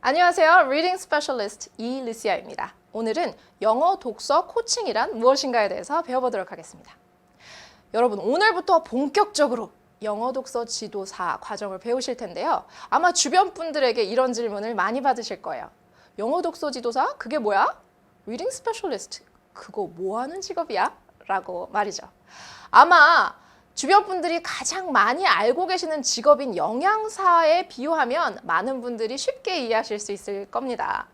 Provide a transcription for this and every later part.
안녕하세요. 리딩 스페셜리스트 이리시아입니다. 오늘은 영어 독서 코칭이란 무엇인가에 대해서 배워보도록 하겠습니다. 여러분, 오늘부터 본격적으로 영어 독서 지도사 과정을 배우실 텐데요. 아마 주변 분들에게 이런 질문을 많이 받으실 거예요. 영어 독서 지도사? 그게 뭐야? 리딩 스페셜리스트? 그거 뭐 하는 직업이야? 라고 말이죠. 아마 주변 분들이 가장 많이 알고 계시는 직업인 영양사에 비유하면 많은 분들이 쉽게 이해하실 수 있을 겁니다.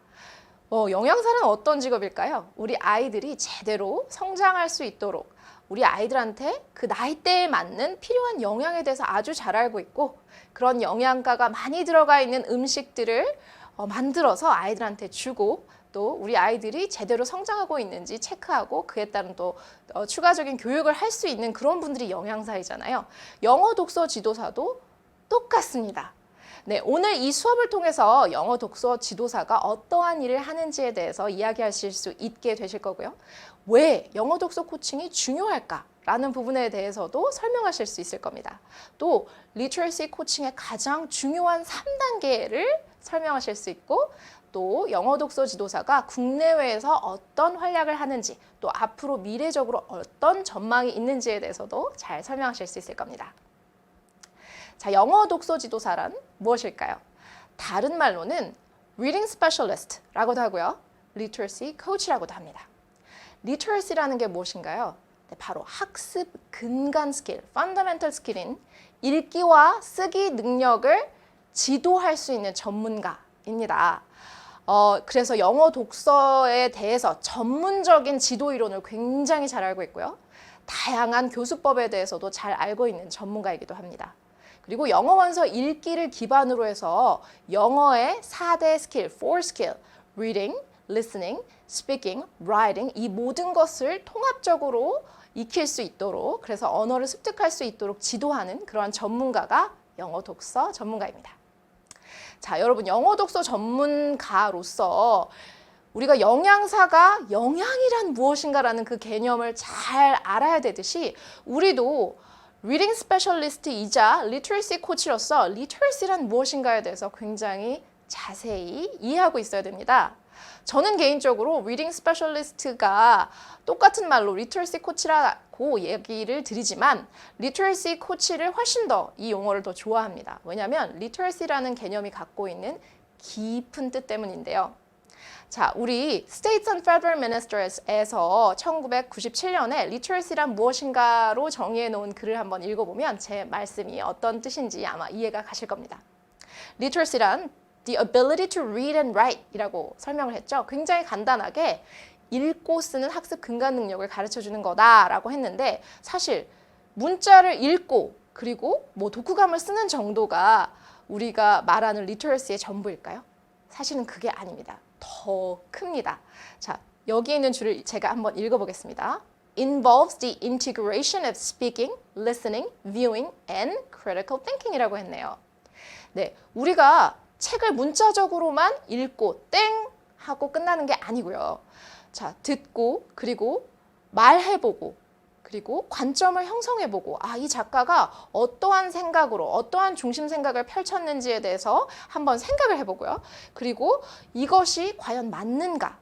영양사는 어떤 직업일까요? 우리 아이들이 제대로 성장할 수 있도록 우리 아이들한테 그 나이대에 맞는 필요한 영양에 대해서 아주 잘 알고 있고, 그런 영양가가 많이 들어가 있는 음식들을 만들어서 아이들한테 주고, 또 우리 아이들이 제대로 성장하고 있는지 체크하고 그에 따른 또 추가적인 교육을 할 수 있는 그런 분들이 영양사이잖아요. 영어 독서 지도사도 똑같습니다. 네, 오늘 이 수업을 통해서 영어 독서 지도사가 어떠한 일을 하는지에 대해서 이야기하실 수 있게 되실 거고요. 왜 영어 독서 코칭이 중요할까? 라는 부분에 대해서도 설명하실 수 있을 겁니다. 또 리터러시 코칭의 가장 중요한 3단계를 설명하실 수 있고, 또 영어 독서 지도사가 국내외에서 어떤 활약을 하는지, 또 앞으로 미래적으로 어떤 전망이 있는지에 대해서도 잘 설명하실 수 있을 겁니다. 자, 영어 독서 지도사란 무엇일까요? 다른 말로는 Reading Specialist라고도 하고요. Literacy Coach라고도 합니다. Literacy라는 게 무엇인가요? 네, 바로 학습 근간 스킬, Fundamental Skill인 읽기와 쓰기 능력을 지도할 수 있는 전문가입니다. 그래서 영어 독서에 대해서 전문적인 지도 이론을 굉장히 잘 알고 있고요. 다양한 교수법에 대해서도 잘 알고 있는 전문가이기도 합니다. 그리고 영어 원서 읽기를 기반으로 해서 영어의 4대 스킬, 4 스킬, reading, listening, speaking, writing, 이 모든 것을 통합적으로 익힐 수 있도록, 그래서 언어를 습득할 수 있도록 지도하는 그러한 전문가가 영어 독서 전문가입니다. 자, 여러분, 영어 독서 전문가로서 우리가 영양사가 영양이란 무엇인가라는 그 개념을 잘 알아야 되듯이, 우리도 리딩 스페셜리스트이자 리터러시 코치로서 리터러시란 무엇인가에 대해서 굉장히 자세히 이해하고 있어야 됩니다. 저는 개인적으로 리딩 스페셜리스트가 똑같은 말로 리터러시 코치라고 얘기를 드리지만, 리터러시 코치를 훨씬 더 이 용어를 더 좋아합니다. 왜냐하면 리터러시라는 개념이 갖고 있는 깊은 뜻 때문인데요. 자, 우리 States and Federal Ministers에서 1997년에 literacy란 무엇인가로 정의해 놓은 글을 한번 읽어보면 제 말씀이 어떤 뜻인지 아마 이해가 가실 겁니다. literacy란 the ability to read and write 이라고 설명을 했죠. 굉장히 간단하게 읽고 쓰는 학습 근간 능력을 가르쳐 주는 거다라고 했는데, 사실 문자를 읽고 그리고 뭐 독후감을 쓰는 정도가 우리가 말하는 literacy의 전부일까요? 사실은 그게 아닙니다. 더 큽니다. 자, 여기 있는 줄을 제가 한번 읽어보겠습니다. Involves the integration of speaking, listening, viewing, and critical thinking 이라고 했네요. 네, 우리가 책을 문자적으로만 읽고 땡 하고 끝나는 게 아니고요. 자, 듣고 그리고 말해보고 그리고 관점을 형성해보고, 이 작가가 어떠한 생각으로 어떠한 중심 생각을 펼쳤는지에 대해서 한번 생각을 해보고요. 그리고 이것이 과연 맞는가,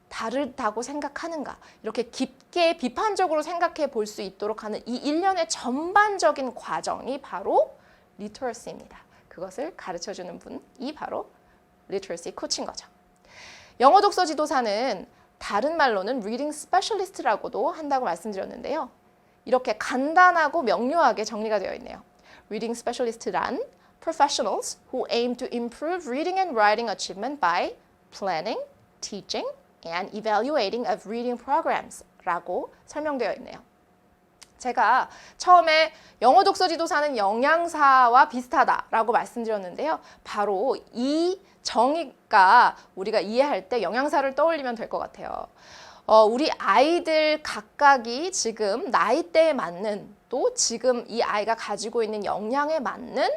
다르다고 생각하는가, 이렇게 깊게 비판적으로 생각해 볼 수 있도록 하는 이 일련의 전반적인 과정이 바로 리터러시입니다. 그것을 가르쳐주는 분이 바로 리터러시 코치인 거죠. 영어 독서 지도사는 다른 말로는 리딩 스페셜리스트라고도 한다고 말씀드렸는데요. 이렇게 간단하고 명료하게 정리가 되어 있네요. 리딩 스페셜리스트란 professionals who aim to improve reading and writing achievement by planning, teaching, and evaluating of reading programs 라고 설명되어 있네요. 제가 처음에 영어 독서 지도사는 영양사와 비슷하다라고 말씀드렸는데요. 바로 이 정의가 우리가 이해할 때 영양사를 떠올리면 될 것 같아요. 우리 아이들 각각이 지금 나이대에 맞는, 또 지금 이 아이가 가지고 있는 역량에 맞는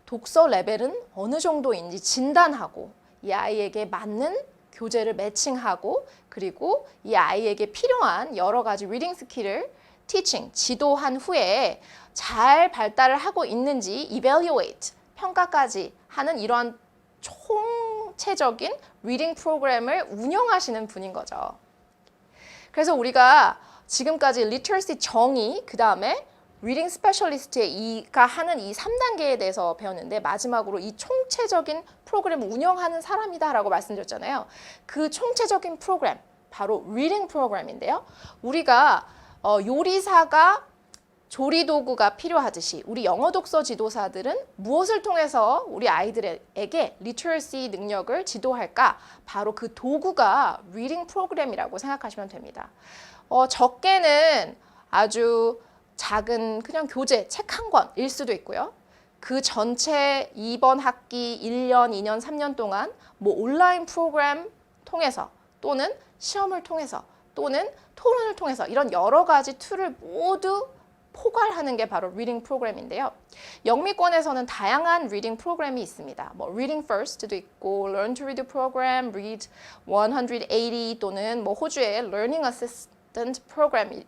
독서 레벨은 어느 정도인지 진단하고, 이 아이에게 맞는 교재를 매칭하고, 그리고 이 아이에게 필요한 여러 가지 리딩 스킬을 teaching, 지도한 후에 잘 발달을 하고 있는지 evaluate, 평가까지 하는 이러한 총체적인 리딩 프로그램을 운영하시는 분인 거죠. 그래서 우리가 지금까지 리터러시 정의, 그 다음에 리딩 스페셜리스트가 하는 이 3단계에 대해서 배웠는데 마지막으로 이 총체적인 프로그램을 운영하는 사람이다 라고 말씀드렸잖아요. 그 총체적인 프로그램, 바로 리딩 프로그램인데요. 우리가 요리사가 조리도구가 필요하듯이 우리 영어 독서 지도사들은 무엇을 통해서 우리 아이들에게 리터러시 능력을 지도할까? 바로 그 도구가 리딩 프로그램이라고 생각하시면 됩니다. 적게는 아주 작은 그냥 교재, 책 한 권일 수도 있고요. 그 전체 이번 학기 1년, 2년, 3년 동안 뭐 온라인 프로그램 통해서 또는 시험을 통해서 또는 토론을 통해서 이런 여러 가지 툴을 모두 포괄하는 게 바로 리딩 프로그램인데요. 영미권에서는 다양한 리딩 프로그램이 있습니다. 뭐 Reading First도 있고 Learn to Read 프로그램, Read 180 또는 뭐 호주의 Learning Assistant 프로그램이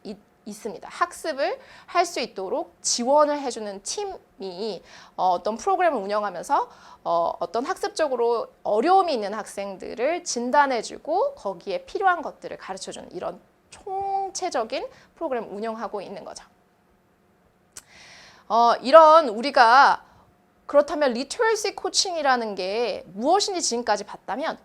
있습니다. 학습을 할 수 있도록 지원을 해주는 팀이 어떤 프로그램을 운영하면서 어떤 학습적으로 어려움이 있는 학생들을 진단해주고 거기에 필요한 것들을 가르쳐주는 이런 총체적인 프로그램을 운영하고 있는 거죠. 이런 우리가 그렇다면 리터러시 코칭이라는 게 무엇인지 지금까지 봤다면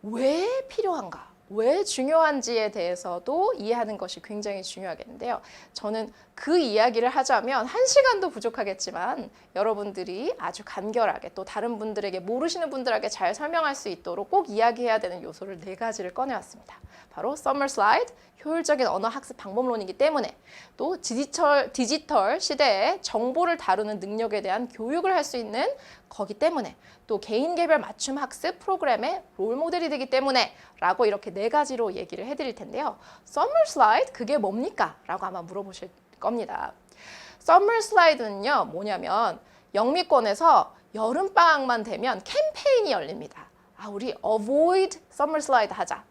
왜 필요한가? 왜 중요한지에 대해서도 이해하는 것이 굉장히 중요하겠는데요. 저는 그 이야기를 하자면 1시간도 부족하겠지만 여러분들이 아주 간결하게 또 다른 분들에게 모르시는 분들에게 잘 설명할 수 있도록 꼭 이야기해야 되는 요소를 4가지를 꺼내왔습니다. 바로 Summer Slide, 효율적인 언어 학습 방법론이기 때문에 또 디지털 시대에 정보를 다루는 능력에 대한 교육을 할 수 있는 거기 때문에 또 개인 개별 맞춤 학습 프로그램의 롤 모델이 되기 때문에 라고 이렇게 4가지로 얘기를 해드릴 텐데요. Summer Slide 그게 뭡니까? 라고 아마 물어보실 겁니다. Summer Slide는요 뭐냐면 영미권에서 여름방학만 되면 캠페인이 열립니다. 우리 Avoid Summer Slide 하자.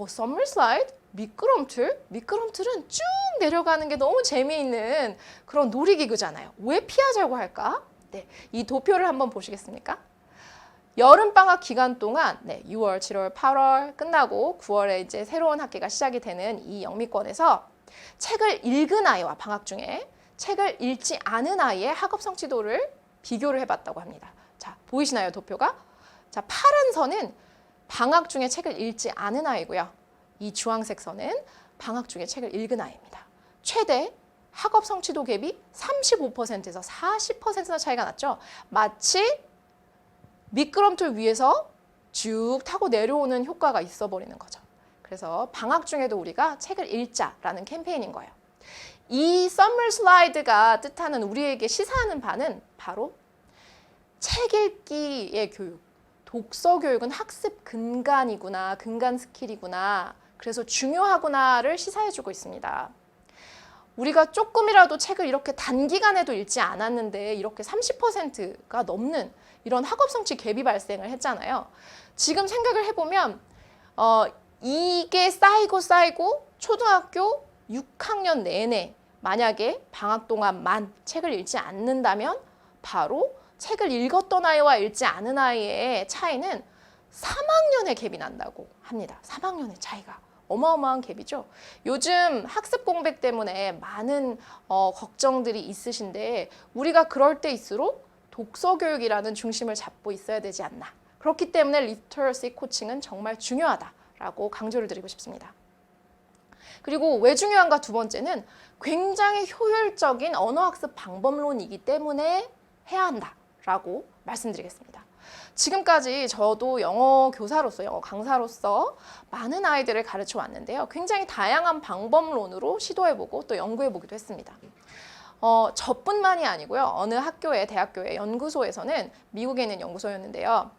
Summer Slide? 미끄럼틀은 쭉 내려가는 게 너무 재미있는 그런 놀이기구잖아요. 왜 피하자고 할까? 네, 이 도표를 한번 보시겠습니까? 여름방학 기간 동안 6월, 7월, 8월 끝나고 9월에 이제 새로운 학기가 시작이 되는 이 영미권에서 책을 읽은 아이와 방학 중에 책을 읽지 않은 아이의 학업 성취도를 비교를 해봤다고 합니다. 자, 보이시나요, 도표가? 자, 파란 선은 방학 중에 책을 읽지 않은 아이고요. 이 주황색 선은 방학 중에 책을 읽은 아이입니다. 최대 학업 성취도 갭이 35%에서 40%나 차이가 났죠. 마치 미끄럼틀 위에서 쭉 타고 내려오는 효과가 있어 버리는 거죠. 그래서 방학 중에도 우리가 책을 읽자라는 캠페인인 거예요. 이 Summer Slide가 뜻하는 우리에게 시사하는 바는 바로 책 읽기의 교육, 독서 교육은 학습 근간이구나, 근간 스킬이구나, 그래서 중요하구나를 시사해주고 있습니다. 우리가 조금이라도 책을 이렇게 단기간에도 읽지 않았는데 이렇게 30%가 넘는 이런 학업 성취 갭이 발생을 했잖아요. 지금 생각을 해보면 이게 쌓이고 초등학교 6학년 내내 만약에 방학 동안만 책을 읽지 않는다면 바로 책을 읽었던 아이와 읽지 않은 아이의 차이는 3학년의 갭이 난다고 합니다. 3학년의 차이가. 어마어마한 갭이죠. 요즘 학습 공백 때문에 많은 걱정들이 있으신데 우리가 그럴 때일수록 독서 교육이라는 중심을 잡고 있어야 되지 않나. 그렇기 때문에 리터러시 코칭은 정말 중요하다라고 강조를 드리고 싶습니다. 그리고 왜 중요한가 두 번째는 굉장히 효율적인 언어학습 방법론이기 때문에 해야 한다라고 말씀드리겠습니다. 지금까지 저도 영어 교사로서, 영어 강사로서 많은 아이들을 가르쳐 왔는데요. 굉장히 다양한 방법론으로 시도해보고 또 연구해보기도 했습니다. 저뿐만이 아니고요. 어느 학교의 대학교의 연구소에서는 미국에 있는 연구소였는데요.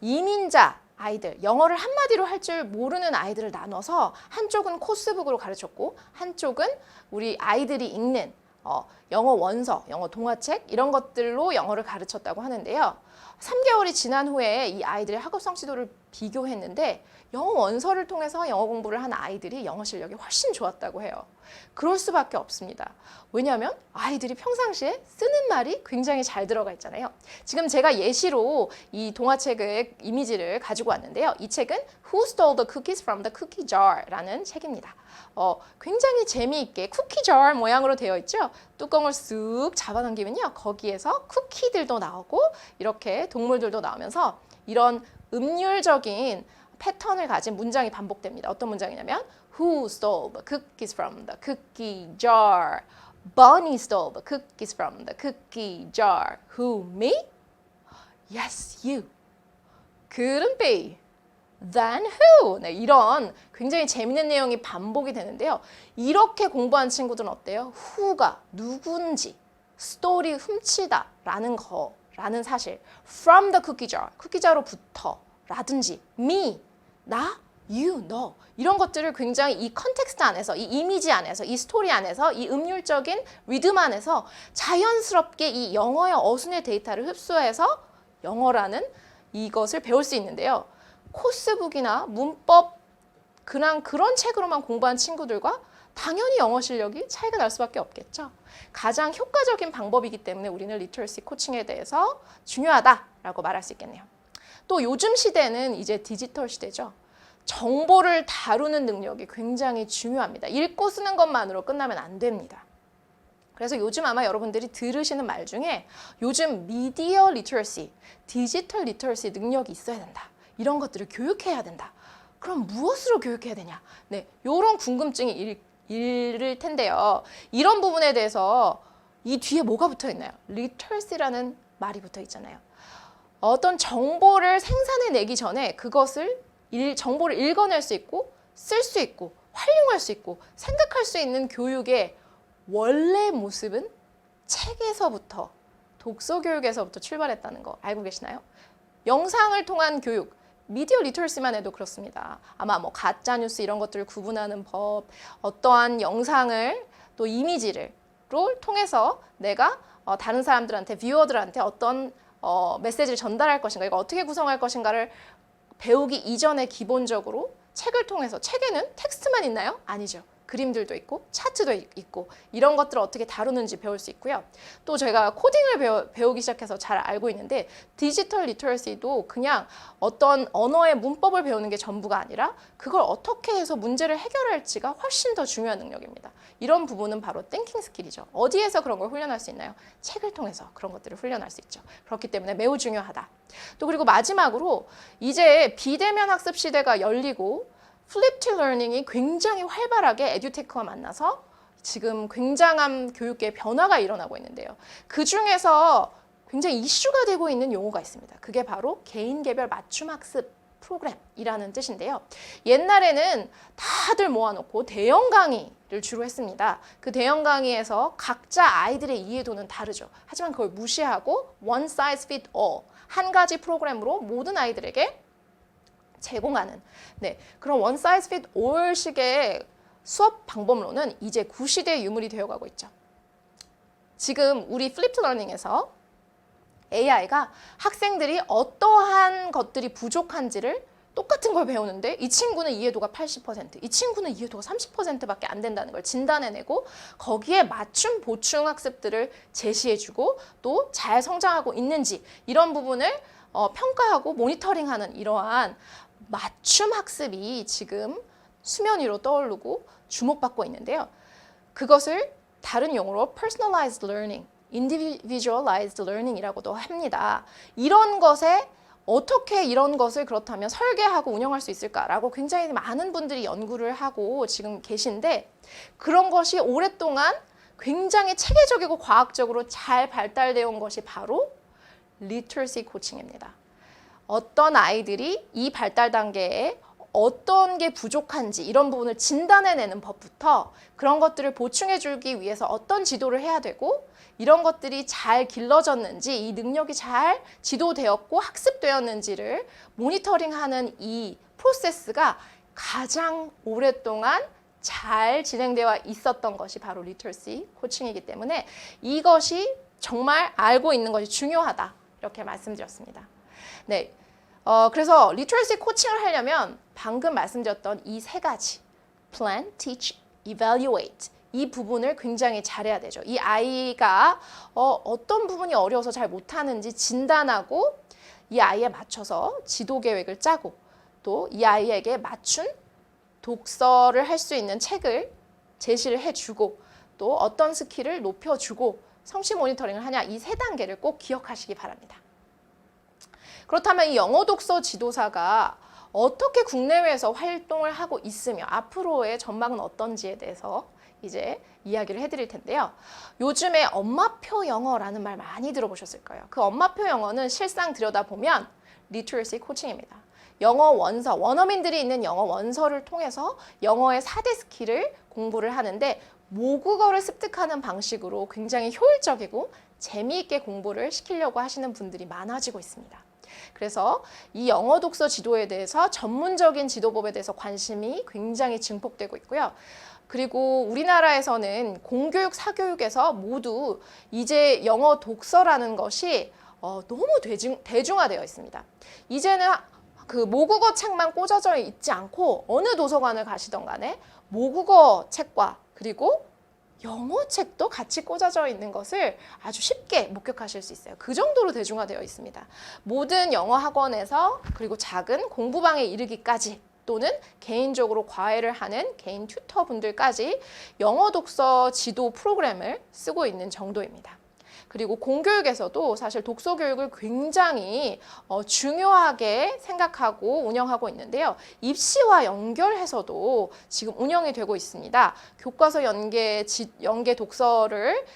이민자 아이들, 영어를 한마디로 할 줄 모르는 아이들을 나눠서 한쪽은 코스북으로 가르쳤고 한쪽은 우리 아이들이 읽는 영어 원서, 영어 동화책 이런 것들로 영어를 가르쳤다고 하는데요. 3개월이 지난 후에 이 아이들의 학업 성취도를 비교했는데 영어 원서를 통해서 영어 공부를 한 아이들이 영어 실력이 훨씬 좋았다고 해요. 그럴 수밖에 없습니다. 왜냐하면 아이들이 평상시에 쓰는 말이 굉장히 잘 들어가 있잖아요. 지금 제가 예시로 이 동화책의 이미지를 가지고 왔는데요. 이 책은 Who Stole the Cookies from the Cookie Jar? 라는 책입니다. 굉장히 재미있게 쿠키 jar 모양으로 되어 있죠. 뚜껑을 쑥 잡아당기면요. 거기에서 쿠키들도 나오고 이렇게 동물들도 나오면서 이런 음률적인 패턴을 가진 문장이 반복됩니다. 어떤 문장이냐면 Who stole the cookies from the cookie jar? Bunny stole the cookies from the cookie jar. Who, me? Yes, you. couldn't be. Then who? 네, 이런 굉장히 재밌는 내용이 반복이 되는데요. 이렇게 공부한 친구들은 어때요? who가 누군지, story 훔치다 라는 거라는 사실, from the cookie jar, 쿠키자로부터 라든지, me, 나, you, 너 이런 것들을 굉장히 이 컨텍스트 안에서, 이 이미지 안에서, 이 스토리 안에서, 이 음률적인 리듬 안에서 자연스럽게 이 영어의 어순의 데이터를 흡수해서 영어라는 이것을 배울 수 있는데요. 코스북이나 문법 그냥 그런 책으로만 공부한 친구들과 당연히 영어 실력이 차이가 날 수밖에 없겠죠. 가장 효과적인 방법이기 때문에 우리는 리터러시 코칭에 대해서 중요하다라고 말할 수 있겠네요. 또 요즘 시대는 이제 디지털 시대죠. 정보를 다루는 능력이 굉장히 중요합니다. 읽고 쓰는 것만으로 끝나면 안 됩니다. 그래서 요즘 아마 여러분들이 들으시는 말 중에 요즘 미디어 리터러시, 디지털 리터러시 능력이 있어야 된다. 이런 것들을 교육해야 된다. 그럼 무엇으로 교육해야 되냐? 네, 이런 궁금증이 일을 텐데요. 이런 부분에 대해서 이 뒤에 뭐가 붙어 있나요? literacy라는 말이 붙어 있잖아요. 어떤 정보를 생산해내기 전에 그것을 정보를 읽어낼 수 있고 쓸 수 있고 활용할 수 있고 생각할 수 있는 교육의 원래 모습은 책에서부터 독서 교육에서부터 출발했다는 거 알고 계시나요? 영상을 통한 교육, 미디어 리터러시만 해도 그렇습니다. 아마 뭐 가짜 뉴스 이런 것들을 구분하는 법, 어떠한 영상을 또 이미지를 통해서 내가 다른 사람들한테, 뷰어들한테 어떤 메시지를 전달할 것인가, 이거 어떻게 구성할 것인가를 배우기 이전에 기본적으로 책을 통해서, 책에는 텍스트만 있나요? 아니죠. 그림들도 있고 차트도 있고 이런 것들을 어떻게 다루는지 배울 수 있고요. 또 제가 코딩을 배우기 시작해서 잘 알고 있는데 디지털 리터러시도 그냥 어떤 언어의 문법을 배우는 게 전부가 아니라 그걸 어떻게 해서 문제를 해결할지가 훨씬 더 중요한 능력입니다. 이런 부분은 바로 띵킹 스킬이죠. 어디에서 그런 걸 훈련할 수 있나요? 책을 통해서 그런 것들을 훈련할 수 있죠. 그렇기 때문에 매우 중요하다. 또 그리고 마지막으로 이제 비대면 학습 시대가 열리고 플립트 러닝이 굉장히 활발하게 에듀테크와 만나서 지금 굉장한 교육계의 변화가 일어나고 있는데요. 그 중에서 굉장히 이슈가 되고 있는 용어가 있습니다. 그게 바로 개인 개별 맞춤 학습 프로그램이라는 뜻인데요. 옛날에는 다들 모아놓고 대형 강의를 주로 했습니다. 그 대형 강의에서 각자 아이들의 이해도는 다르죠. 하지만 그걸 무시하고 one size fit all, 한 가지 프로그램으로 모든 아이들에게 제공하는 그런 one size fit all 식의 수업 방법론은 이제 구시대의 유물이 되어가고 있죠. 지금 우리 플립트 러닝에서 AI가 학생들이 어떠한 것들이 부족한지를 똑같은 걸 배우는데 이 친구는 이해도가 80%, 이 친구는 이해도가 30%밖에 안 된다는 걸 진단해내고 거기에 맞춤 보충 학습들을 제시해주고 또 잘 성장하고 있는지 이런 부분을 평가하고 모니터링하는 이러한 맞춤 학습이 지금 수면 위로 떠오르고 주목받고 있는데요. 그것을 다른 용어로 personalized learning, individualized learning이라고도 합니다. 이런 것에 어떻게 이런 것을 그렇다면 설계하고 운영할 수 있을까라고 굉장히 많은 분들이 연구를 하고 지금 계신데 그런 것이 오랫동안 굉장히 체계적이고 과학적으로 잘 발달되어 온 것이 바로 리터러시 코칭입니다. 어떤 아이들이 이 발달 단계에 어떤 게 부족한지 이런 부분을 진단해내는 법부터 그런 것들을 보충해주기 위해서 어떤 지도를 해야 되고 이런 것들이 잘 길러졌는지 이 능력이 잘 지도되었고 학습되었는지를 모니터링하는 이 프로세스가 가장 오랫동안 잘 진행되어 있었던 것이 바로 리터러시 코칭이기 때문에 이것이 정말 알고 있는 것이 중요하다 이렇게 말씀드렸습니다. 네, 그래서 리터러시 코칭을 하려면 방금 말씀드렸던 이 세 가지 plan, teach, evaluate 이 부분을 굉장히 잘해야 되죠. 이 아이가 어떤 부분이 어려워서 잘 못하는지 진단하고 이 아이에 맞춰서 지도 계획을 짜고 또 이 아이에게 맞춘 독서를 할 수 있는 책을 제시를 해주고 또 어떤 스킬을 높여주고 성취 모니터링을 하냐 이 세 단계를 꼭 기억하시기 바랍니다. 그렇다면 이 영어 독서 지도사가 어떻게 국내외에서 활동을 하고 있으며 앞으로의 전망은 어떤지에 대해서 이제 이야기를 해드릴 텐데요. 요즘에 엄마표 영어라는 말 많이 들어보셨을 거예요. 그 엄마표 영어는 실상 들여다보면 리터러시 코칭입니다. 영어 원서, 원어민들이 있는 영어 원서를 통해서 영어의 4대 스킬을 공부를 하는데 모국어를 습득하는 방식으로 굉장히 효율적이고 재미있게 공부를 시키려고 하시는 분들이 많아지고 있습니다. 그래서 이 영어 독서 지도에 대해서 전문적인 지도법에 대해서 관심이 굉장히 증폭되고 있고요. 그리고 우리나라에서는 공교육, 사교육에서 모두 이제 영어 독서라는 것이 너무 대중화되어 있습니다. 이제는 그 모국어 책만 꽂아져 있지 않고 어느 도서관을 가시던 간에 모국어 책과 그리고 영어 책도 같이 꽂아져 있는 것을 아주 쉽게 목격하실 수 있어요. 그 정도로 대중화되어 있습니다. 모든 영어 학원에서 그리고 작은 공부방에 이르기까지 또는 개인적으로 과외를 하는 개인 튜터 분들까지 영어 독서 지도 프로그램을 쓰고 있는 정도입니다. 그리고 공교육에서도 사실 독서 교육을 굉장히 중요하게 생각하고 운영하고 있는데요. 입시와 연결해서도 지금 운영이 되고 있습니다. 교과서 연계 독서를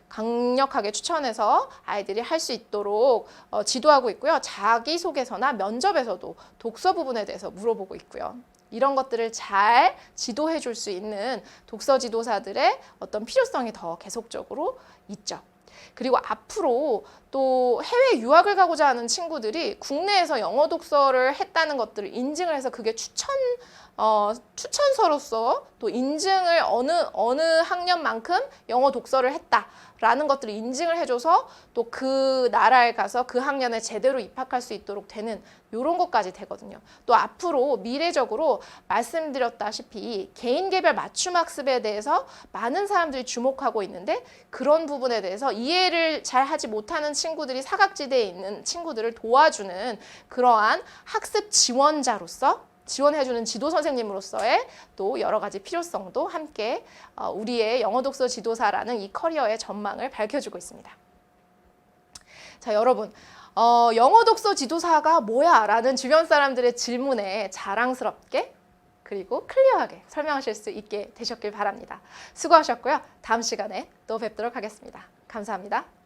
강력하게 추천해서 아이들이 할 수 있도록 지도하고 있고요. 자기소개서나 면접에서도 독서 부분에 대해서 물어보고 있고요. 이런 것들을 잘 지도해 줄 수 있는 독서 지도사들의 어떤 필요성이 더 계속적으로 있죠. 그리고 앞으로 또 해외 유학을 가고자 하는 친구들이 국내에서 영어 독서를 했다는 것들을 인증을 해서 그게 추천서로서 또 인증을 어느 학년만큼 영어 독서를 했다라는 것들을 인증을 해줘서 또 그 나라에 가서 그 학년에 제대로 입학할 수 있도록 되는 이런 것까지 되거든요. 또 앞으로 미래적으로 말씀드렸다시피 개인 개별 맞춤 학습에 대해서 많은 사람들이 주목하고 있는데 그런 부분에 대해서 이해를 잘 하지 못하는 친구들이 사각지대에 있는 친구들을 도와주는 그러한 학습 지원자로서 지원해주는 지도 선생님으로서의 또 여러 가지 필요성도 함께 우리의 영어 독서 지도사라는 이 커리어의 전망을 밝혀주고 있습니다. 자, 여러분. 영어 독서 지도사가 뭐야? 라는 주변 사람들의 질문에 자랑스럽게 그리고 클리어하게 설명하실 수 있게 되셨길 바랍니다. 수고하셨고요. 다음 시간에 또 뵙도록 하겠습니다. 감사합니다.